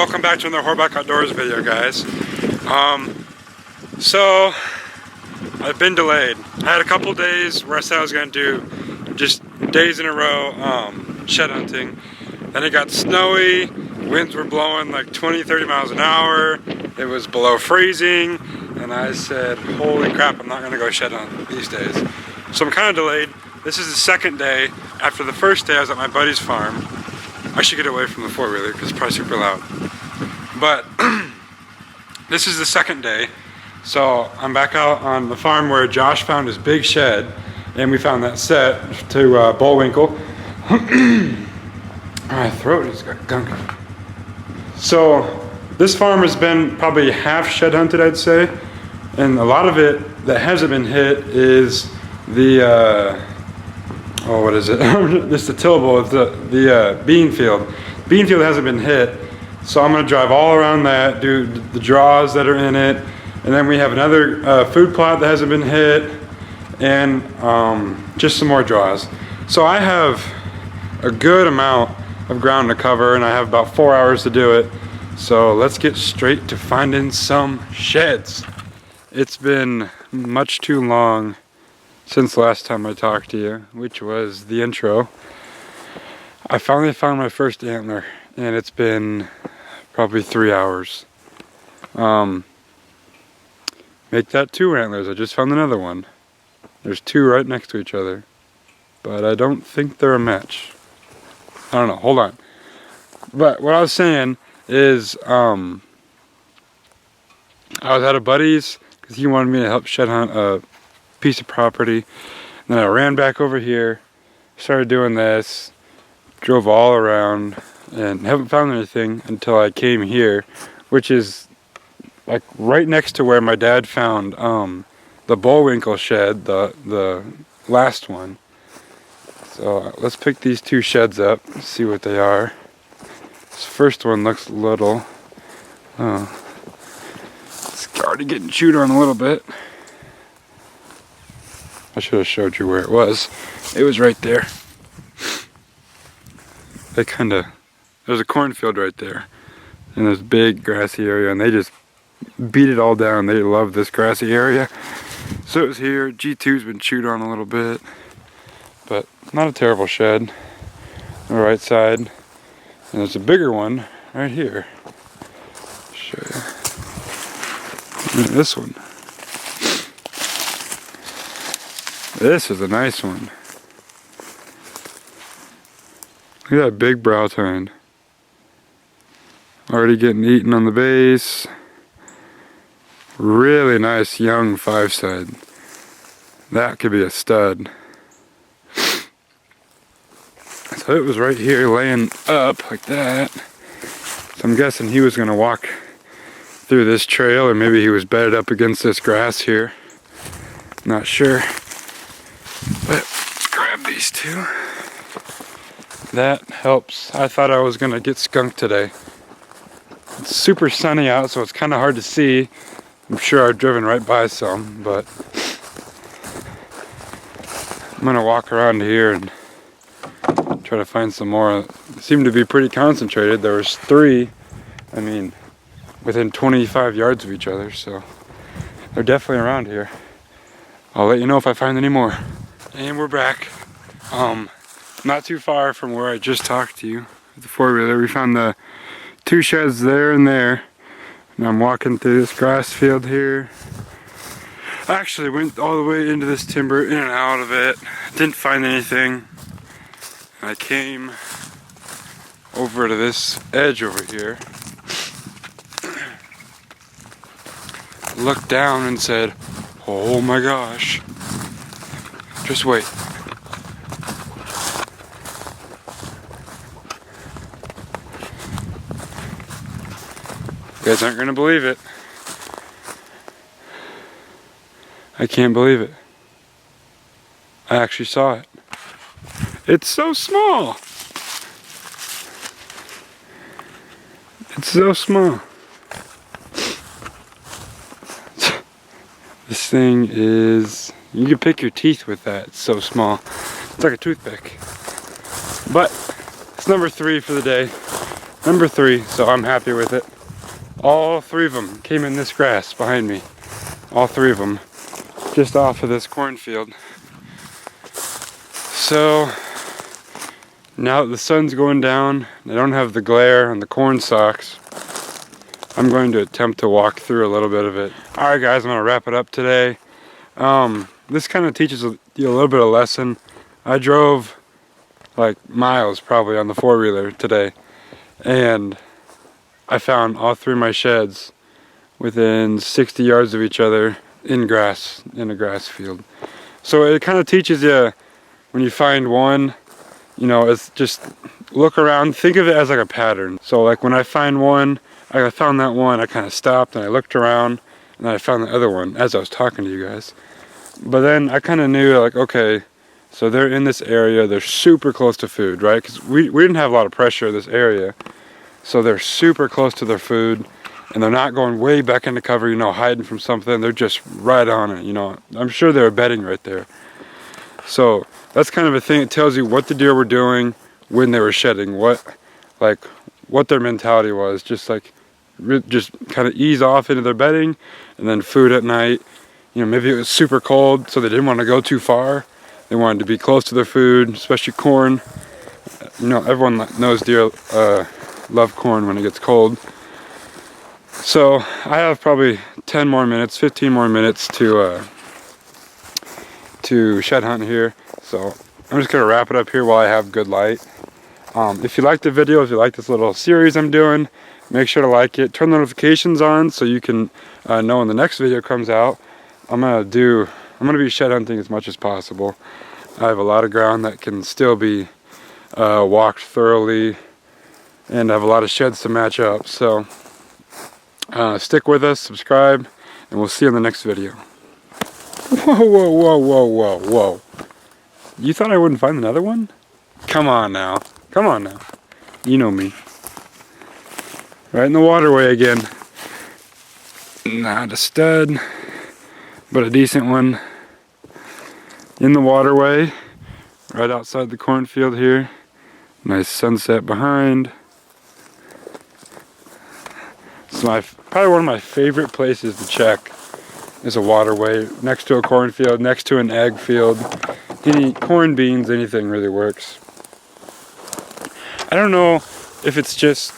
Welcome back to another Horbach Outdoors video, guys. So I've been delayed. I had a couple days where I said I was going to do just days in a row shed hunting. Then it got snowy, winds were blowing like 20-30 miles an hour, it was below freezing, and I said, holy crap, I'm not going to go shed hunt these days. So I'm kind of delayed. This is the second day. After the first day I was at my buddy's farm. I should get away from the four-wheeler because it's probably super loud. But this is the second day. So I'm back out on the farm where Josh found his big shed, and we found that set to Bullwinkle. My throat has got gunk. So this farm has been probably half shed hunted, I'd say, and a lot of it that hasn't been hit is the what is it? This the tillable, it's the bean field. Bean field hasn't been hit, so I'm gonna drive all around that, do the draws that are in it, and then we have another food plot that hasn't been hit, and just some more draws. So I have a good amount of ground to cover, and I have about 4 hours to do it. So let's get straight to finding some sheds. It's been much too long since the last time I talked to you, which was the intro. I finally found my first antler, and it's been probably 3 hours. Make that 2 antlers. I just found another one. There's 2 right next to each other, but I don't think they're a match. I don't know, hold on. But what I was saying is, I was at a buddy's because he wanted me to help shed hunt a piece of property. And then I ran back over here, started doing this, drove all around, and haven't found anything until I came here, which is like right next to where my dad found the Bullwinkle shed, the last one. So let's pick these 2 sheds up, see what they are. This first one looks little. It's already getting chewed on a little bit. I should have showed you where it was. It was right there. There's a cornfield right there. And there's a big grassy area, and they just beat it all down. They love this grassy area. So it was here. G2's been chewed on a little bit. But not a terrible shed on the right side. And there's a bigger one right here. Show you. Look at this one. This is a nice one. Look at that big brow tine. Already getting eaten on the base. Really nice young 5-side. That could be a stud. So it was right here laying up like that. So I'm guessing he was gonna walk through this trail, or maybe he was bedded up against this grass here. Not sure. But let's grab these 2. That helps. I thought I was gonna get skunked today. It's super sunny out, so it's kind of hard to see. I'm sure I've driven right by some, but I'm gonna walk around here and try to find some more. They seem to be pretty concentrated. There was 3, I mean, within 25 yards of each other, so they're definitely around here. I'll let you know if I find any more. And we're back. Not too far from where I just talked to you, the 4-wheeler. We found the 2 sheds there and there. And I'm walking through this grass field here. I actually went all the way into this timber, in and out of it. Didn't find anything. I came over to this edge over here, looked down and said, oh my gosh, just wait. You guys aren't gonna believe it. I can't believe it. I actually saw it. It's so small. It's so small. This thing is, you can pick your teeth with that. It's so small. It's like a toothpick. But it's number 3 for the day. number 3, so I'm happy with it. All 3 of them came in this grass behind me. All 3 of them, just off of this cornfield. So now that the sun's going down, I don't have the glare on the corn stalks. I'm going to attempt to walk through a little bit of it. Alright guys, I'm going to wrap it up today. This kind of teaches you a little bit of lesson. I drove like miles probably on the 4-wheeler today, and I found all 3 of my sheds within 60 yards of each other in grass, in a grass field. So it kind of teaches you, when you find one, you know, it's just look around, think of it as like a pattern. So like when I find one, I found that one, I kind of stopped and I looked around, and then I found the other one as I was talking to you guys. But then I kind of knew, like, okay, so they're in this area, they're super close to food, right? Because we didn't have a lot of pressure in this area. So they're super close to their food, and they're not going way back into cover, you know, hiding from something. They're just right on it, you know. I'm sure they're bedding right there. So that's kind of a thing. It tells you what the deer were doing when they were shedding, what their mentality was. Just kind of ease off into their bedding, and then food at night. You know, maybe it was super cold, so they didn't want to go too far. They wanted to be close to their food, especially corn. You know, everyone knows deer love corn when it gets cold. So I have probably 10 more minutes, 15 more minutes to shed hunt here. So I'm just gonna wrap it up here while I have good light. If you like the video, if you like this little series I'm doing, make sure to like it. Turn the notifications on so you can know when the next video comes out. I'm gonna be shed hunting as much as possible. I have a lot of ground that can still be walked thoroughly, and I have a lot of sheds to match up. So stick with us, subscribe, and we'll see you in the next video. Whoa, whoa, whoa, whoa, whoa, whoa. You thought I wouldn't find another one? Come on now. Come on now. You know me. Right in the waterway again. Not a stud, but a decent one. In the waterway, right outside the cornfield here. Nice sunset behind. It's probably one of my favorite places to check is a waterway next to a cornfield, next to an ag field. Any corn, beans, anything really works. I don't know if it's just,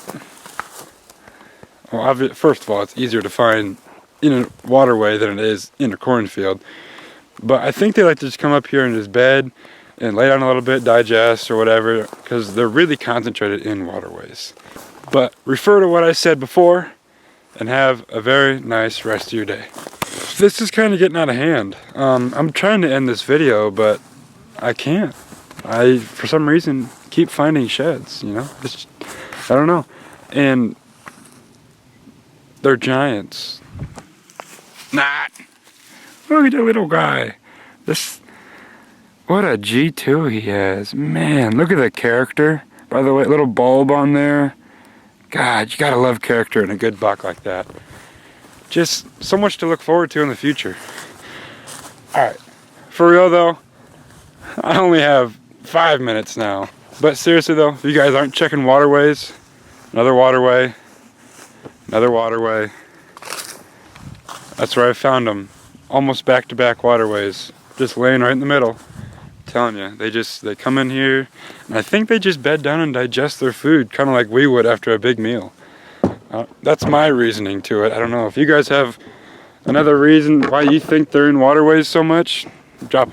well, first of all, it's easier to find in a waterway than it is in a cornfield. But I think they like to just come up here and just bed and lay down a little bit, digest or whatever, because they're really concentrated in waterways. But refer to what I said before, and have a very nice rest of your day. This is kind of getting out of hand. I'm trying to end this video, but I can't. I, for some reason, keep finding sheds, you know? I don't know. And they're giants. Not. Look at that little guy. What a G2 he has. Man, look at the character. By the way, little bulb on there. God, you gotta love character in a good buck like that. Just so much to look forward to in the future. Alright, for real though, I only have 5 minutes now. But seriously though, if you guys aren't checking waterways, another waterway, that's where I found them. Almost back-to-back waterways, just laying right in the middle. Telling you, they come in here, and I think they just bed down and digest their food, kind of like we would after a big meal. That's my reasoning to it. I don't know if you guys have another reason why you think they're in waterways so much. Drop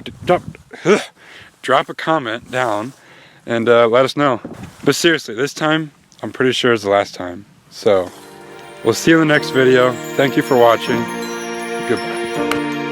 a comment down and let us know. But seriously, this time I'm pretty sure it's the last time. So we'll see you in the next video. Thank you for watching. Goodbye.